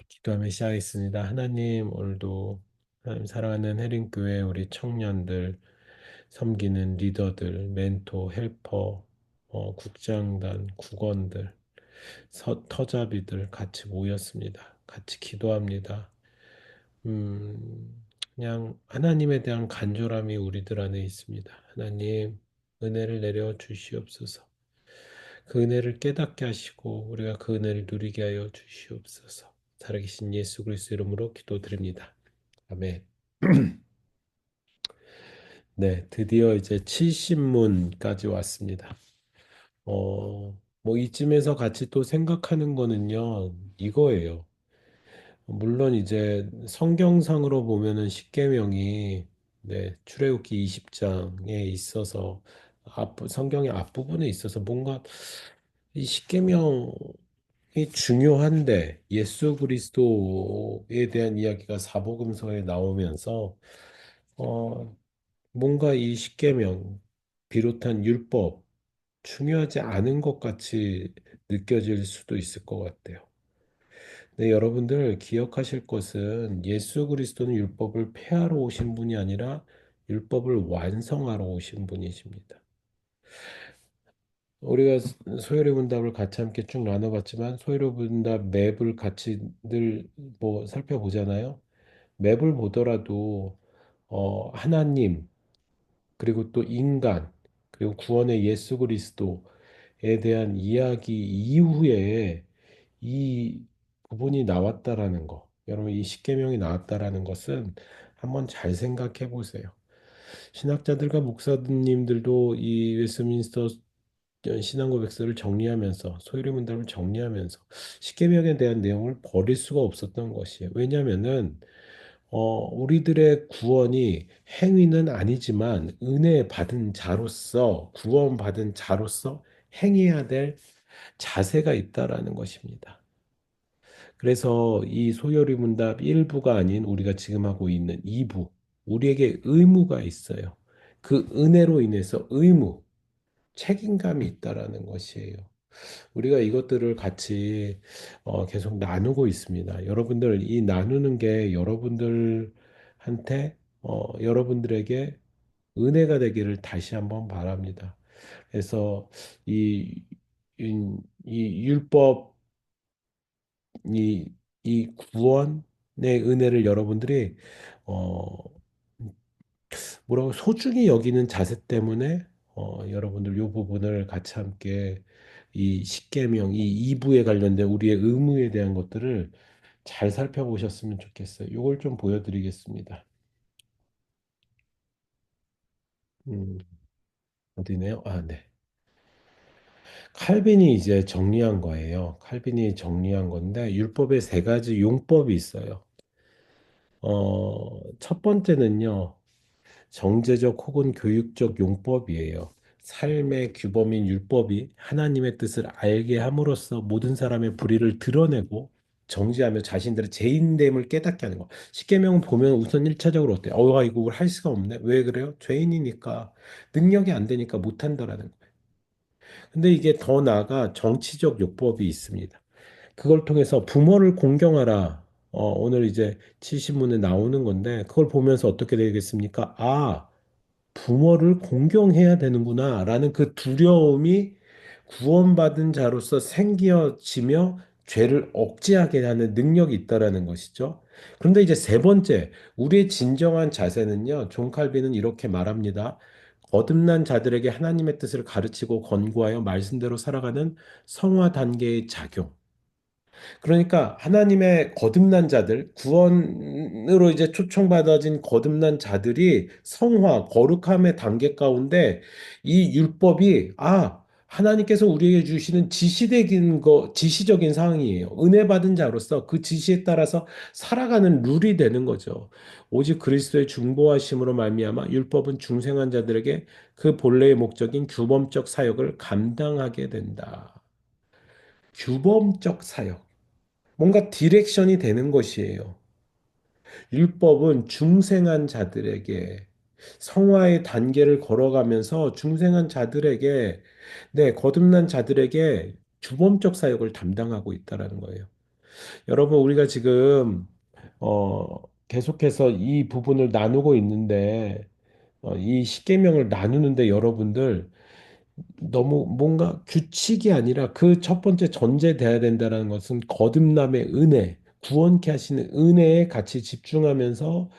기도하며 시작하겠습니다. 하나님, 오늘도 하나님 사랑하는 해림교회 우리 청년들, 섬기는 리더들, 멘토, 헬퍼, 국장단, 국원들, 터잡이들 같이 모였습니다. 같이 기도합니다. 그냥 하나님에 대한 간절함이 우리들 안에 있습니다. 하나님, 은혜를 내려 주시옵소서. 그 은혜를 깨닫게 하시고 우리가 그 은혜를 누리게 하여 주시옵소서. 살아계신 예수 그리스도 이름으로 기도드립니다. 아멘. 네, 드디어 이제 70문까지 왔습니다. 뭐 이쯤에서 같이 또 생각하는 거는요, 이거예요. 물론 이제 성경상으로 보면은 십계명이 네, 출애굽기 20장에 있어서 성경의 앞부분에 있어서 뭔가 이 십계명 이 중요한데 예수 그리스도에 대한 이야기가 사복음서에 나오면서 어 뭔가 이 십계명 비롯한 율법 중요하지 않은 것 같이 느껴질 수도 있을 것 같아요. 근데 여러분들 기억하실 것은 예수 그리스도는 율법을 폐하러 오신 분이 아니라 율법을 완성하러 오신 분이십니다. 우리가 소요리 문답을 같이 함께 쭉 나눠봤지만 소요리 문답 맵을 같이 늘 뭐 살펴보잖아요. 맵을 보더라도 하나님 그리고 또 인간 그리고 구원의 예수 그리스도에 대한 이야기 이후에 이 부분이 나왔다라는 거. 여러분 이 십계명이 나왔다라는 것은 한번 잘 생각해 보세요. 신학자들과 목사님들도 이 웨스트민스터 신앙 고백서를 정리하면서 소유리 문답을 정리하면서 십계명에 대한 내용을 버릴 수가 없었던 것이에요. 왜냐하면은 우리들의 구원이 행위는 아니지만 은혜 받은 자로서 구원받은 자로서 행해야 될 자세가 있다라는 것입니다. 그래서 이 소요리 문답 1부가 아닌 우리가 지금 하고 있는 2부 우리에게 의무가 있어요. 그 은혜로 인해서 의무, 책임감이 있다라는 것이에요. 우리가 이것들을 같이 계속 나누고 있습니다. 여러분들 이 나누는 게 여러분들한테 여러분들에게 은혜가 되기를 다시 한번 바랍니다. 그래서 이, 이, 이 율법 이, 이 구원의 은혜를 여러분들이 어, 뭐라고 소중히 여기는 자세 때문에 여러분들 이 부분을 같이 함께 이 십계명 이 2부에 관련된 우리의 의무에 대한 것들을 잘 살펴보셨으면 좋겠어요. 이걸 좀 보여드리겠습니다. 음, 어디네요? 아, 네. 칼빈이 이제 정리한 거예요. 칼빈이 정리한 건데 율법에 세 가지 용법이 있어요. 첫 번째는요. 정제적 혹은 교육적 용법이에요. 삶의 규범인 율법이 하나님의 뜻을 알게 함으로써 모든 사람의 불의를 드러내고 정지하며 자신들의 죄인됨을 깨닫게 하는 거. 십계명은 보면 우선 1차적으로 어때요? 이거 할 수가 없네. 왜 그래요? 죄인이니까 능력이 안 되니까 못 한다라는 거예요. 근데 이게 더 나아가 정치적 요법이 있습니다. 그걸 통해서 부모를 공경하라. 오늘 이제 70문에 나오는 건데 그걸 보면서 어떻게 되겠습니까? 부모를 공경해야 되는구나라는 그 두려움이 구원받은 자로서 생겨지며 죄를 억제하게 하는 능력이 있다라는 것이죠. 그런데 이제 세 번째, 우리의 진정한 자세는요, 존 칼빈은 이렇게 말합니다. 거듭난 자들에게 하나님의 뜻을 가르치고 권고하여 말씀대로 살아가는 성화 단계의 작용. 그러니까 하나님의 거듭난 자들, 구원으로 이제 초청받아진 거듭난 자들이 성화, 거룩함의 단계 가운데 이 율법이 하나님께서 우리에게 주시는 지시적인 사항이에요. 은혜 받은 자로서 그 지시에 따라서 살아가는 룰이 되는 거죠. 오직 그리스도의 중보하심으로 말미암아 율법은 중생한 자들에게 그 본래의 목적인 규범적 사역을 감당하게 된다. 규범적 사역. 뭔가 디렉션이 되는 것이에요. 율법은 중생한 자들에게 성화의 단계를 걸어가면서 중생한 자들에게 거듭난 자들에게 주범적 사역을 담당하고 있다라는 거예요. 여러분, 우리가 지금, 계속해서 이 부분을 나누고 있는데, 이 십계명을 나누는데 여러분들, 너무 뭔가 규칙이 아니라 그 첫 번째 전제돼야 된다는 것은 거듭남의 은혜, 구원케 하시는 은혜에 같이 집중하면서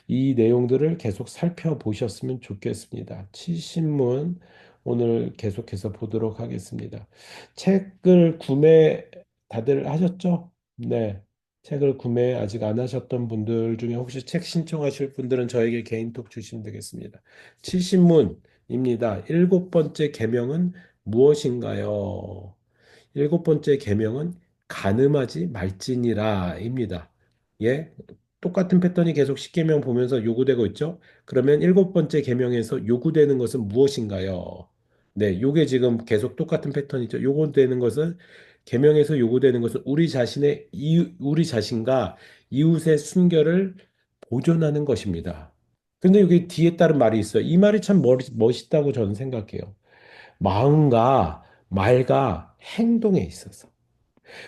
이 내용들을 계속 살펴보셨으면 좋겠습니다. 칠신문 오늘 계속해서 보도록 하겠습니다. 책을 구매 다들 하셨죠? 네. 책을 구매 아직 안 하셨던 분들 중에 혹시 책 신청하실 분들은 저에게 개인톡 주시면 되겠습니다. 칠신문입니다. 일곱 번째 계명은 무엇인가요? 일곱 번째 계명은 간음하지 말지니라입니다. 예, 똑같은 패턴이 계속 십계명 보면서 요구되고 있죠. 그러면 일곱 번째 계명에서 요구되는 것은 무엇인가요? 네, 요게 지금 계속 똑같은 패턴이죠. 요구되는 것은 계명에서 요구되는 것은 우리 자신과 이웃의 순결을 보존하는 것입니다. 근데 여기 뒤에 따른 말이 있어요. 이 말이 참 멋있다고 저는 생각해요. 마음과 말과 행동에 있어서.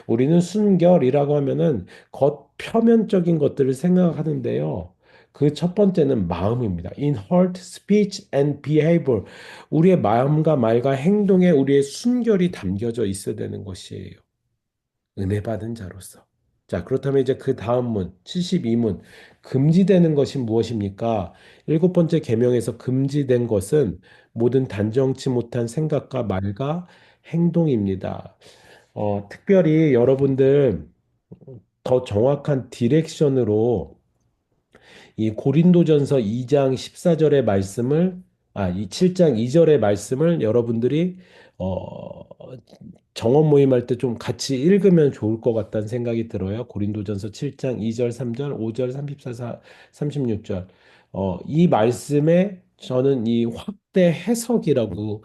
우리는 순결이라고 하면은 겉표면적인 것들을 생각하는데요. 그 첫 번째는 마음입니다. In heart, speech and behavior. 우리의 마음과 말과 행동에 우리의 순결이 담겨져 있어야 되는 것이에요. 은혜 받은 자로서. 자, 그렇다면 이제 그 다음 문, 72문. 금지되는 것이 무엇입니까? 일곱 번째 계명에서 금지된 것은 모든 단정치 못한 생각과 말과 행동입니다. 특별히 여러분들 더 정확한 디렉션으로 이 고린도전서 2장 14절의 말씀을 이 7장 2절의 말씀을 여러분들이 어, 정원 모임할 때 좀 같이 읽으면 좋을 것 같다는 생각이 들어요. 고린도전서 7장 2절, 3절, 5절, 34, 36절. 이 말씀에 저는 이 확대 해석이라고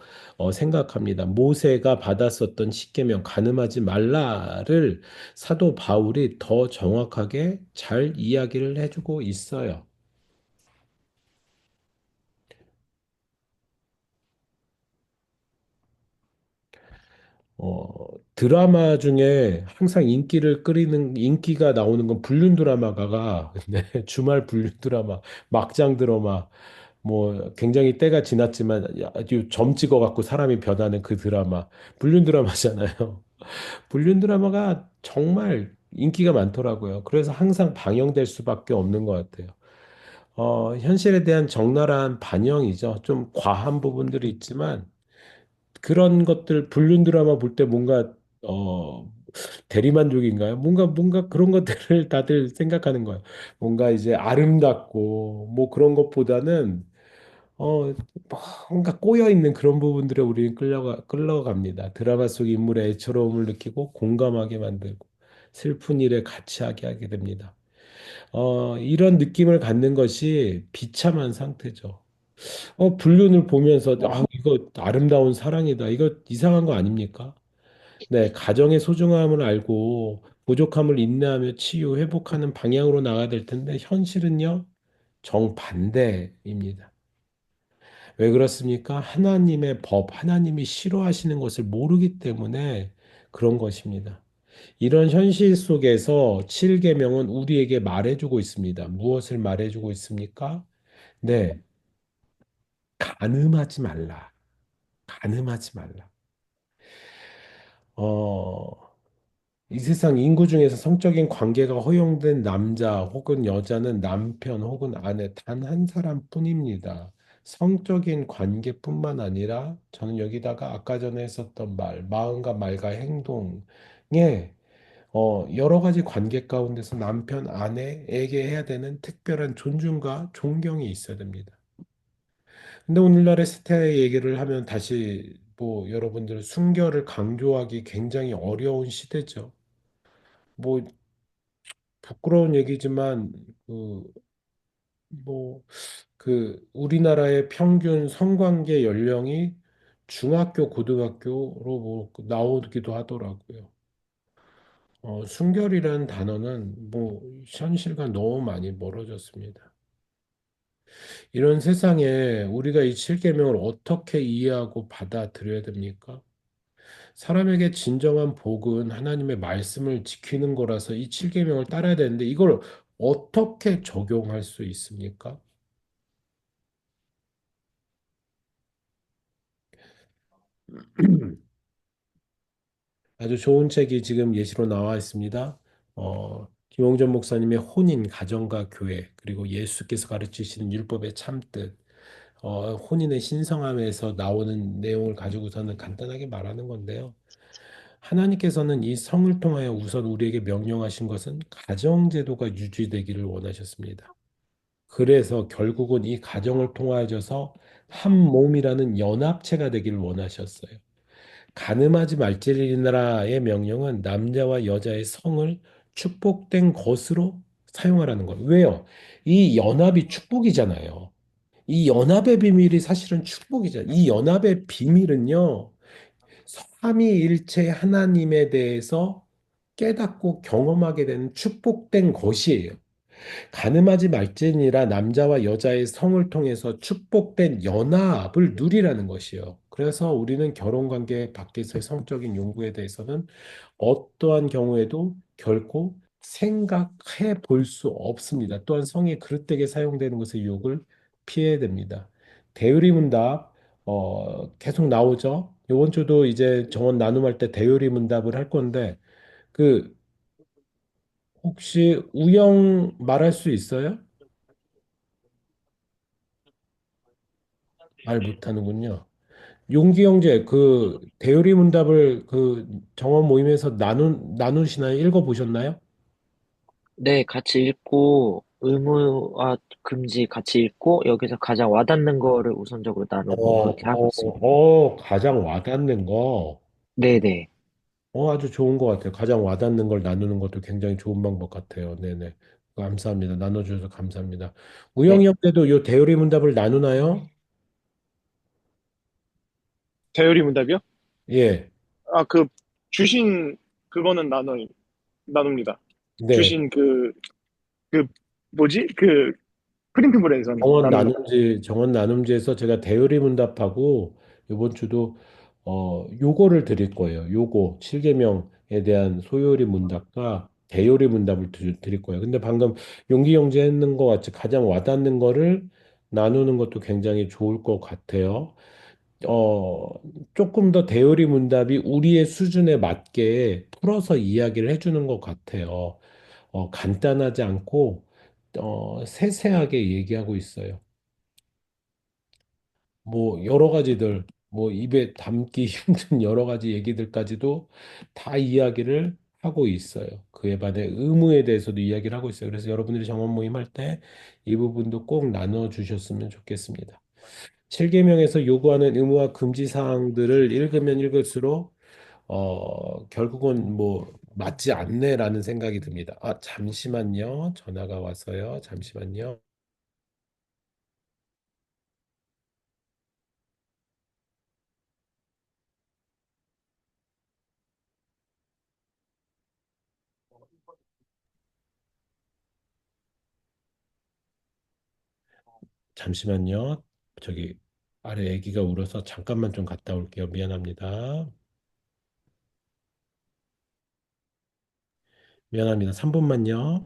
생각합니다. 모세가 받았었던 십계명 간음하지 말라를 사도 바울이 더 정확하게 잘 이야기를 해주고 있어요. 어, 드라마 중에 항상 인기가 나오는 건 불륜 드라마가, 네, 주말 불륜 드라마, 막장 드라마, 뭐, 굉장히 때가 지났지만 아주 점 찍어갖고 사람이 변하는 그 드라마, 불륜 드라마잖아요. 불륜 드라마가 정말 인기가 많더라고요. 그래서 항상 방영될 수밖에 없는 것 같아요. 현실에 대한 적나라한 반영이죠. 좀 과한 부분들이 있지만, 그런 것들 불륜 드라마 볼 때 뭔가 대리만족인가요? 뭔가 그런 것들을 다들 생각하는 거예요. 뭔가 이제 아름답고 뭐 그런 것보다는 어 뭔가 꼬여 있는 그런 부분들에 우리는 끌려갑니다. 드라마 속 인물의 애처로움을 느끼고 공감하게 만들고 슬픈 일에 같이 하게 됩니다. 이런 느낌을 갖는 것이 비참한 상태죠. 불륜을 보면서, 이거 아름다운 사랑이다. 이거 이상한 거 아닙니까? 네, 가정의 소중함을 알고 부족함을 인내하며 치유, 회복하는 방향으로 나가야 될 텐데, 현실은요, 정반대입니다. 왜 그렇습니까? 하나님의 법, 하나님이 싫어하시는 것을 모르기 때문에 그런 것입니다. 이런 현실 속에서 7계명은 우리에게 말해주고 있습니다. 무엇을 말해주고 있습니까? 네, 간음하지 말라. 간음하지 말라. 어, 이 세상 인구 중에서 성적인 관계가 허용된 남자 혹은 여자는 남편 혹은 아내 단 한 사람뿐입니다. 성적인 관계뿐만 아니라 저는 여기다가 아까 전에 했었던 말, 마음과 말과 행동에 여러 가지 관계 가운데서 남편, 아내에게 해야 되는 특별한 존중과 존경이 있어야 됩니다. 근데 오늘날의 세태 얘기를 하면 다시 뭐 여러분들 순결을 강조하기 굉장히 어려운 시대죠. 뭐 부끄러운 얘기지만 뭐 우리나라의 평균 성관계 연령이 중학교, 고등학교로 뭐 나오기도 하더라고요. 순결이라는 단어는 뭐 현실과 너무 많이 멀어졌습니다. 이런 세상에 우리가 이 7계명을 어떻게 이해하고 받아들여야 됩니까? 사람에게 진정한 복은 하나님의 말씀을 지키는 거라서 이 7계명을 따라야 되는데 이걸 어떻게 적용할 수 있습니까? 아주 좋은 책이 지금 예시로 나와 있습니다. 김홍전 목사님의 혼인, 가정과 교회, 그리고 예수께서 가르치시는 율법의 참뜻, 혼인의 신성함에서 나오는 내용을 가지고서는 간단하게 말하는 건데요. 하나님께서는 이 성을 통하여 우선 우리에게 명령하신 것은 가정제도가 유지되기를 원하셨습니다. 그래서 결국은 이 가정을 통하여서 한 몸이라는 연합체가 되기를 원하셨어요. 가늠하지 말지니라의 명령은 남자와 여자의 성을 축복된 것으로 사용하라는 거예요. 왜요? 이 연합이 축복이잖아요. 이 연합의 비밀이 사실은 축복이잖아요. 이 연합의 비밀은요, 삼위일체 하나님에 대해서 깨닫고 경험하게 되는 축복된 것이에요. 가늠하지 말지니라 남자와 여자의 성을 통해서 축복된 연합을 누리라는 것이요. 그래서 우리는 결혼 관계 밖에서의 성적인 용구에 대해서는 어떠한 경우에도 결코 생각해 볼 수 없습니다. 또한 성이 그릇되게 사용되는 것의 유혹을 피해야 됩니다. 대유리문답 계속 나오죠. 이번 주도 이제 정원 나눔할 때 대유리문답을 할 건데 그 혹시 우영 말할 수 있어요? 말 못하는군요. 용기 형제 그 대유리 문답을 그 정원 모임에서 나누시나요? 읽어보셨나요? 네, 같이 읽고, 의무와 금지 같이 읽고, 여기서 가장 와닿는 거를 우선적으로 나누고, 그렇게 하고 있습니다. 가장 와닿는 거. 네네. 아주 좋은 것 같아요. 가장 와닿는 걸 나누는 것도 굉장히 좋은 방법 같아요. 네네. 감사합니다. 나눠주셔서 감사합니다. 네. 우영이 형제도 요 대유리 문답을 나누나요? 대열이 문답이요? 예. 아, 주신, 그거는 나눕니다. 네. 주신 뭐지? 프린트물에서는 나눕니다. 정원 나눔지에서 제가 대의리 문답하고 이번 주도 요거를 드릴 거예요. 요거 7계명에 대한 소요리 문답과 대요리 문답을 드릴 거예요. 근데 방금 용기 형제 했는 것 같이 가장 와닿는 거를 나누는 것도 굉장히 좋을 것 같아요. 어, 조금 더 대요리 문답이 우리의 수준에 맞게 풀어서 이야기를 해주는 것 같아요. 간단하지 않고 세세하게 얘기하고 있어요. 뭐 여러 가지들, 뭐 입에 담기 힘든 여러 가지 얘기들까지도 다 이야기를 하고 있어요. 그에 반해 의무에 대해서도 이야기를 하고 있어요. 그래서 여러분들이 정원 모임 할 때 이 부분도 꼭 나눠 주셨으면 좋겠습니다. 7계명에서 요구하는 의무와 금지 사항들을 읽으면 읽을수록 결국은 뭐 맞지 않네라는 생각이 듭니다. 아, 잠시만요. 전화가 와서요. 잠시만요. 잠시만요. 저기 아래 아기가 울어서 잠깐만 좀 갔다 올게요. 미안합니다. 미안합니다. 3분만요.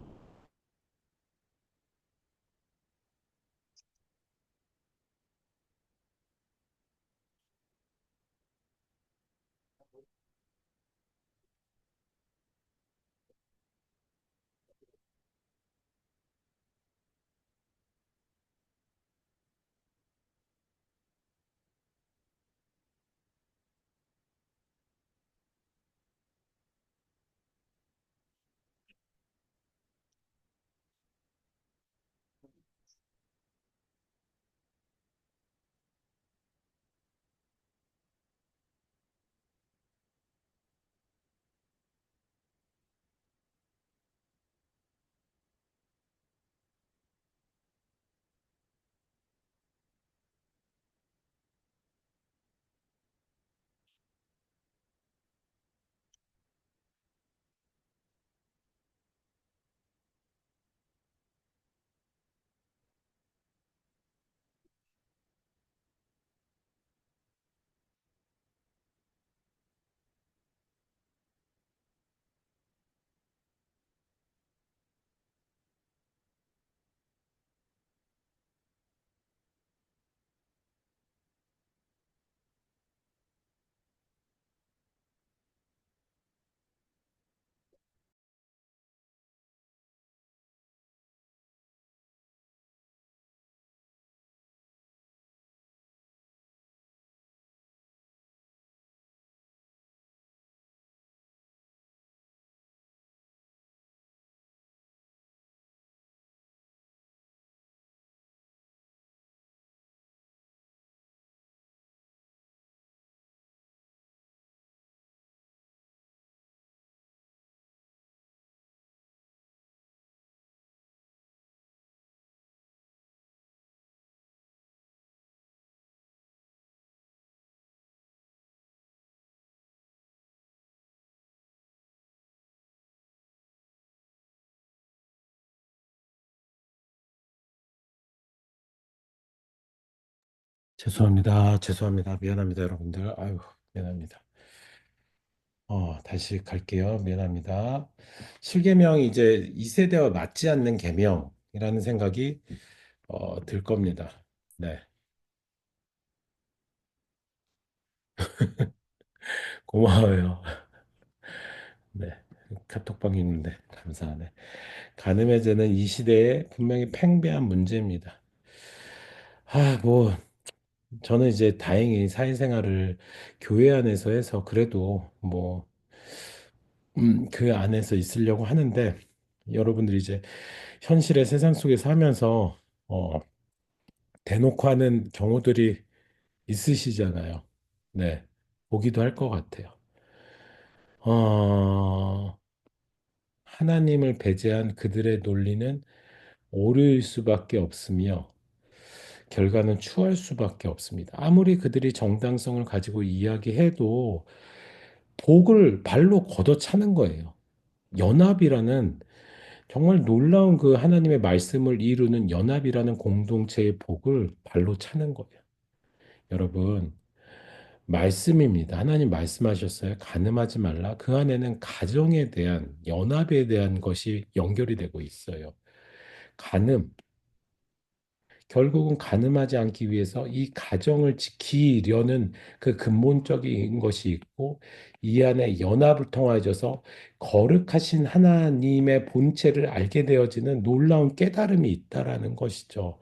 죄송합니다. 죄송합니다. 미안합니다, 여러분들. 아유, 미안합니다. 다시 갈게요. 미안합니다. 실계명이 이제 이 세대와 맞지 않는 계명이라는 생각이 들 겁니다. 네, 고마워요. 네, 카톡방에 있는데 감사하네. 간음해제는 이 시대에 분명히 팽배한 문제입니다. 뭐 저는 이제 다행히 사회생활을 교회 안에서 해서 그래도 뭐 그 안에서 있으려고 하는데 여러분들이 이제 현실의 세상 속에서 하면서 어, 대놓고 하는 경우들이 있으시잖아요. 네, 보기도 할 것 같아요. 어, 하나님을 배제한 그들의 논리는 오류일 수밖에 없으며 결과는 추할 수밖에 없습니다. 아무리 그들이 정당성을 가지고 이야기해도 복을 발로 걷어차는 거예요. 연합이라는 정말 놀라운 그 하나님의 말씀을 이루는 연합이라는 공동체의 복을 발로 차는 거예요. 여러분, 말씀입니다. 하나님 말씀하셨어요. 간음하지 말라. 그 안에는 가정에 대한 연합에 대한 것이 연결이 되고 있어요. 간음, 결국은 간음하지 않기 위해서 이 가정을 지키려는 그 근본적인 것이 있고 이 안에 연합을 통하여서 거룩하신 하나님의 본체를 알게 되어지는 놀라운 깨달음이 있다라는 것이죠.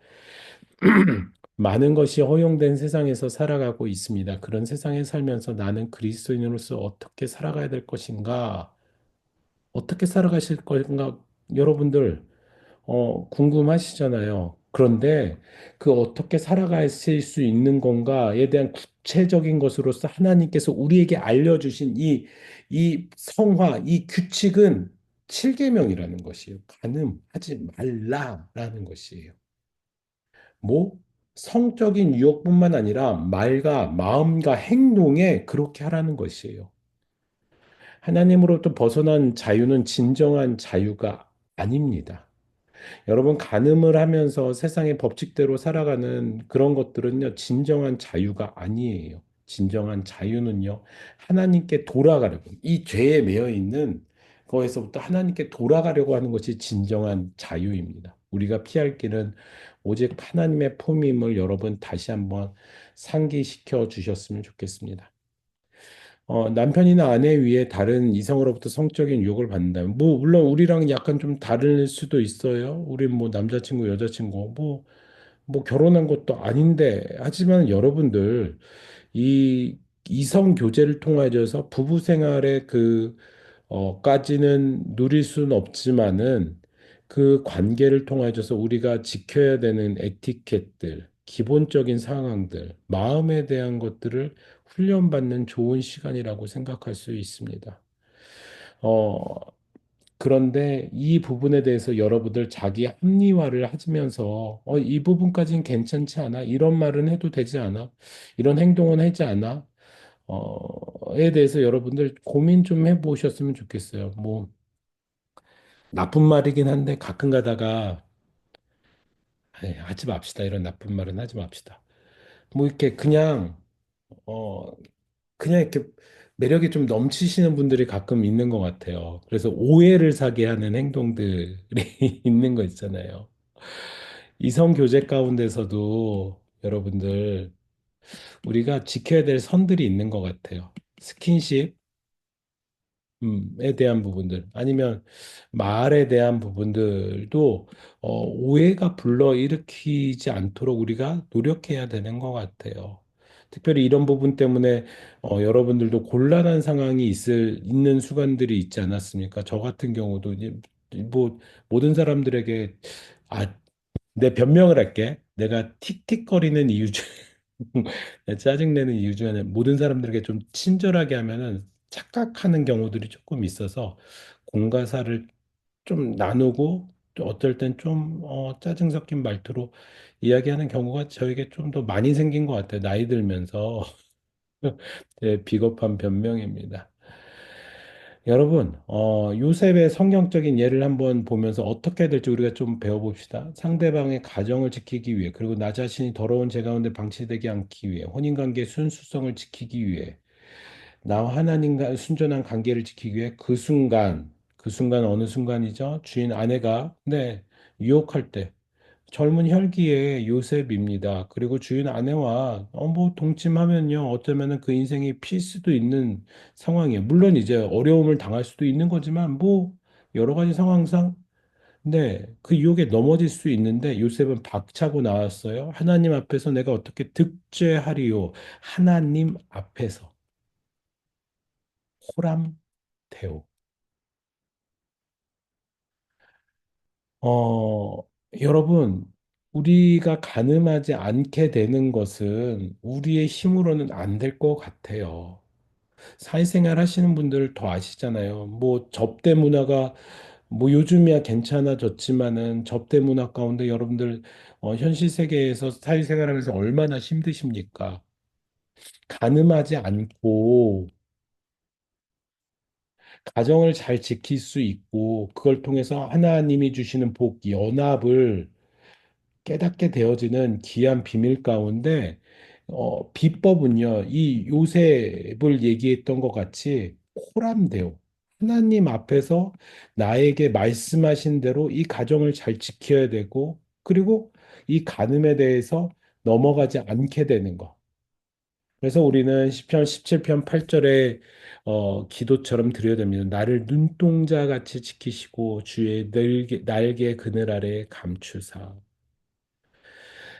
많은 것이 허용된 세상에서 살아가고 있습니다. 그런 세상에 살면서 나는 그리스도인으로서 어떻게 살아가야 될 것인가? 어떻게 살아가실 건가? 여러분들 궁금하시잖아요. 그런데 그 어떻게 살아가실 수 있는 건가에 대한 구체적인 것으로서 하나님께서 우리에게 알려주신 이 성화, 이 규칙은 7계명이라는 것이에요. 간음하지 말라라는 것이에요. 뭐 성적인 유혹뿐만 아니라 말과 마음과 행동에 그렇게 하라는 것이에요. 하나님으로부터 벗어난 자유는 진정한 자유가 아닙니다. 여러분, 간음을 하면서 세상의 법칙대로 살아가는 그런 것들은요, 진정한 자유가 아니에요. 진정한 자유는요, 하나님께 돌아가려고, 이 죄에 매여 있는 거에서부터 하나님께 돌아가려고 하는 것이 진정한 자유입니다. 우리가 피할 길은 오직 하나님의 품임을 여러분 다시 한번 상기시켜 주셨으면 좋겠습니다. 남편이나 아내 위에 다른 이성으로부터 성적인 유혹을 받는다면, 뭐, 물론 우리랑 약간 좀 다를 수도 있어요. 우리 뭐 남자친구, 여자친구, 뭐 결혼한 것도 아닌데, 하지만 여러분들, 이 이성 교제를 통하여서 부부 생활의 까지는 누릴 수는 없지만은 그 관계를 통하여서 우리가 지켜야 되는 에티켓들, 기본적인 상황들, 마음에 대한 것들을 훈련받는 좋은 시간이라고 생각할 수 있습니다. 어, 그런데 이 부분에 대해서 여러분들 자기 합리화를 하시면서 이 부분까지는 괜찮지 않아? 이런 말은 해도 되지 않아? 이런 행동은 하지 않아? 에 대해서 여러분들 고민 좀 해보셨으면 좋겠어요. 뭐 나쁜 말이긴 한데 가끔 가다가 에이, 하지 맙시다. 이런 나쁜 말은 하지 맙시다. 뭐 이렇게 어 그냥 이렇게 매력이 좀 넘치시는 분들이 가끔 있는 것 같아요. 그래서 오해를 사게 하는 행동들이 있는 거 있잖아요. 이성 교제 가운데서도 여러분들 우리가 지켜야 될 선들이 있는 것 같아요. 스킨십, 에 대한 부분들 아니면 말에 대한 부분들도 오해가 불러일으키지 않도록 우리가 노력해야 되는 것 같아요. 특별히 이런 부분 때문에 여러분들도 곤란한 상황이 있는 순간들이 있지 않았습니까? 저 같은 경우도 이제 뭐 모든 사람들에게 아, 내 변명을 할게. 내가 틱틱거리는 이유 중 짜증내는 이유 중에 하나는 모든 사람들에게 좀 친절하게 하면은 착각하는 경우들이 조금 있어서 공과사를 좀 나누고 또 어떨 땐 좀 짜증 섞인 말투로 이야기하는 경우가 저에게 좀 더 많이 생긴 것 같아요. 나이 들면서 네, 비겁한 변명입니다. 여러분, 요셉의 성경적인 예를 한번 보면서 어떻게 해야 될지 우리가 좀 배워봅시다. 상대방의 가정을 지키기 위해, 그리고 나 자신이 더러운 죄 가운데 방치되지 않기 위해, 혼인관계의 순수성을 지키기 위해, 나와 하나님과 순전한 관계를 지키기 위해 그 순간 어느 순간이죠? 주인 아내가, 네, 유혹할 때, 젊은 혈기의 요셉입니다. 그리고 주인 아내와 뭐 동침하면요. 어쩌면은 그 인생이 필 수도 있는 상황이에요. 물론 이제 어려움을 당할 수도 있는 거지만 뭐 여러 가지 상황상 네, 그 유혹에 넘어질 수 있는데 요셉은 박차고 나왔어요. 하나님 앞에서 내가 어떻게 득죄하리요? 하나님 앞에서 호람테오. 어, 여러분, 우리가 가늠하지 않게 되는 것은 우리의 힘으로는 안 될 것 같아요. 사회생활 하시는 분들 더 아시잖아요. 뭐 접대 문화가 뭐 요즘이야 괜찮아졌지만은 접대 문화 가운데 여러분들 현실 세계에서 사회생활하면서 얼마나 힘드십니까? 가늠하지 않고 가정을 잘 지킬 수 있고 그걸 통해서 하나님이 주시는 복, 연합을 깨닫게 되어지는 귀한 비밀 가운데 비법은요, 이 요셉을 얘기했던 것 같이 호람되오. 하나님 앞에서 나에게 말씀하신 대로 이 가정을 잘 지켜야 되고, 그리고 이 간음에 대해서 넘어가지 않게 되는 것. 그래서 우리는 시편 17편 8절에 기도처럼 드려야 됩니다. 나를 눈동자 같이 지키시고 주의 날개 그늘 아래 감추사.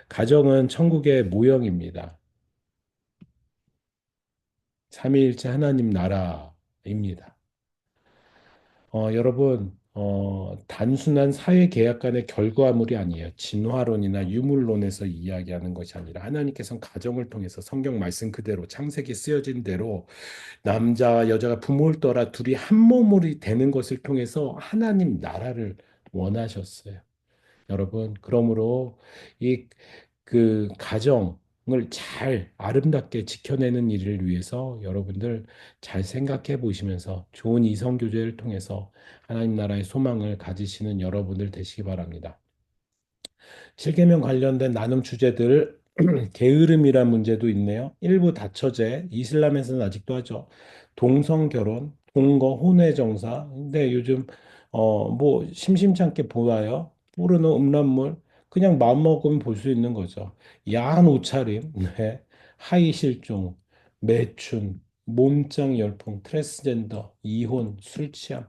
가정은 천국의 모형입니다. 삼위일체 하나님 나라입니다. 여러분, 단순한 사회 계약 간의 결과물이 아니에요. 진화론이나 유물론에서 이야기하는 것이 아니라 하나님께서는 가정을 통해서 성경 말씀 그대로 창세기 쓰여진 대로 남자와 여자가 부모를 떠나 둘이 한 몸이 되는 것을 통해서 하나님 나라를 원하셨어요. 여러분, 그러므로 이 그 가정을 잘 아름답게 지켜내는 일을 위해서 여러분들 잘 생각해 보시면서 좋은 이성 교제를 통해서 하나님 나라의 소망을 가지시는 여러분들 되시기 바랍니다. 실계명 관련된 나눔 주제들 게으름이란 문제도 있네요. 일부 다처제, 이슬람에서는 아직도 하죠. 동성 결혼, 동거 혼외 정사. 근데 요즘 뭐 심심찮게 보아요. 포르노 음란물 그냥 마음먹으면 볼 수 있는 거죠. 야한 옷차림, 네. 하이 실종, 매춘, 몸짱 열풍, 트랜스젠더, 이혼, 술 취함.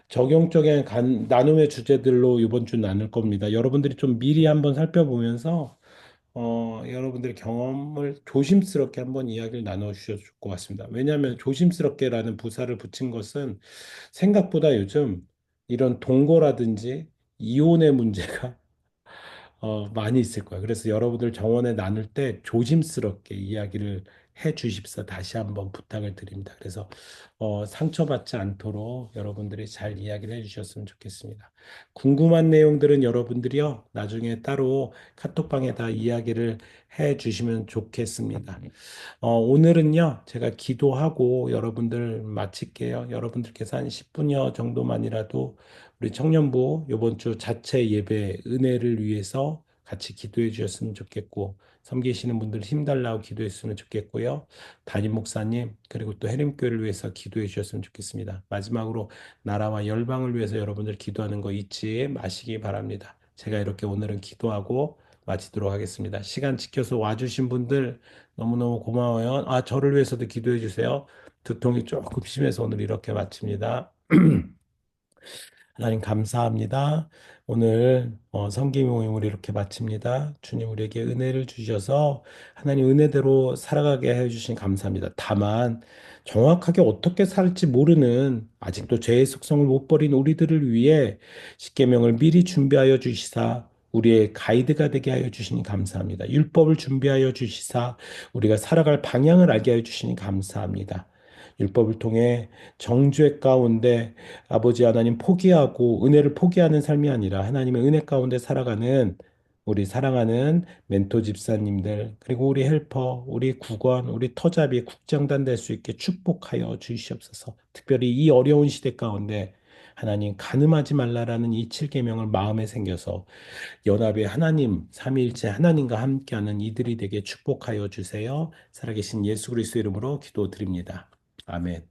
적용적인 나눔의 주제들로 이번 주 나눌 겁니다. 여러분들이 좀 미리 한번 살펴보면서 여러분들의 경험을 조심스럽게 한번 이야기를 나눠주셔도 좋을 것 같습니다. 왜냐하면 조심스럽게라는 부사를 붙인 것은 생각보다 요즘 이런 동거라든지 이혼의 문제가 많이 있을 거예요. 그래서 여러분들 정원에 나눌 때 조심스럽게 이야기를 해 주십사 다시 한번 부탁을 드립니다. 그래서 상처받지 않도록 여러분들이 잘 이야기를 해 주셨으면 좋겠습니다. 궁금한 내용들은 여러분들이요, 나중에 따로 카톡방에다 이야기를 해 주시면 좋겠습니다. 오늘은요, 제가 기도하고 여러분들 마칠게요. 여러분들께서 한 10분여 정도만이라도 우리 청년부 이번 주 자체 예배 은혜를 위해서 같이 기도해 주셨으면 좋겠고, 섬기시는 분들 힘달라고 기도했으면 좋겠고요. 담임 목사님, 그리고 또 해림교회를 위해서 기도해 주셨으면 좋겠습니다. 마지막으로 나라와 열방을 위해서 여러분들 기도하는 거 잊지 마시기 바랍니다. 제가 이렇게 오늘은 기도하고 마치도록 하겠습니다. 시간 지켜서 와주신 분들 너무너무 고마워요. 아, 저를 위해서도 기도해 주세요. 두통이 조금 심해서 오늘 이렇게 마칩니다. 하나님 감사합니다. 오늘 성김 모임을 이렇게 마칩니다. 주님 우리에게 은혜를 주셔서 하나님 은혜대로 살아가게 해주신 감사합니다. 다만 정확하게 어떻게 살지 모르는 아직도 죄의 속성을 못 버린 우리들을 위해 십계명을 미리 준비하여 주시사 우리의 가이드가 되게 하여 주시니 감사합니다. 율법을 준비하여 주시사 우리가 살아갈 방향을 알게 하여 주시니 감사합니다. 율법을 통해 정죄 가운데 아버지 하나님 포기하고 은혜를 포기하는 삶이 아니라 하나님의 은혜 가운데 살아가는 우리 사랑하는 멘토 집사님들, 그리고 우리 헬퍼, 우리 국원, 우리 터잡이 국장단 될 수 있게 축복하여 주시옵소서. 특별히 이 어려운 시대 가운데 하나님 간음하지 말라라는 이 7계명을 마음에 생겨서 연합의 하나님, 삼위일체 하나님과 함께하는 이들이 되게 축복하여 주세요. 살아계신 예수 그리스도 이름으로 기도드립니다. 아멘.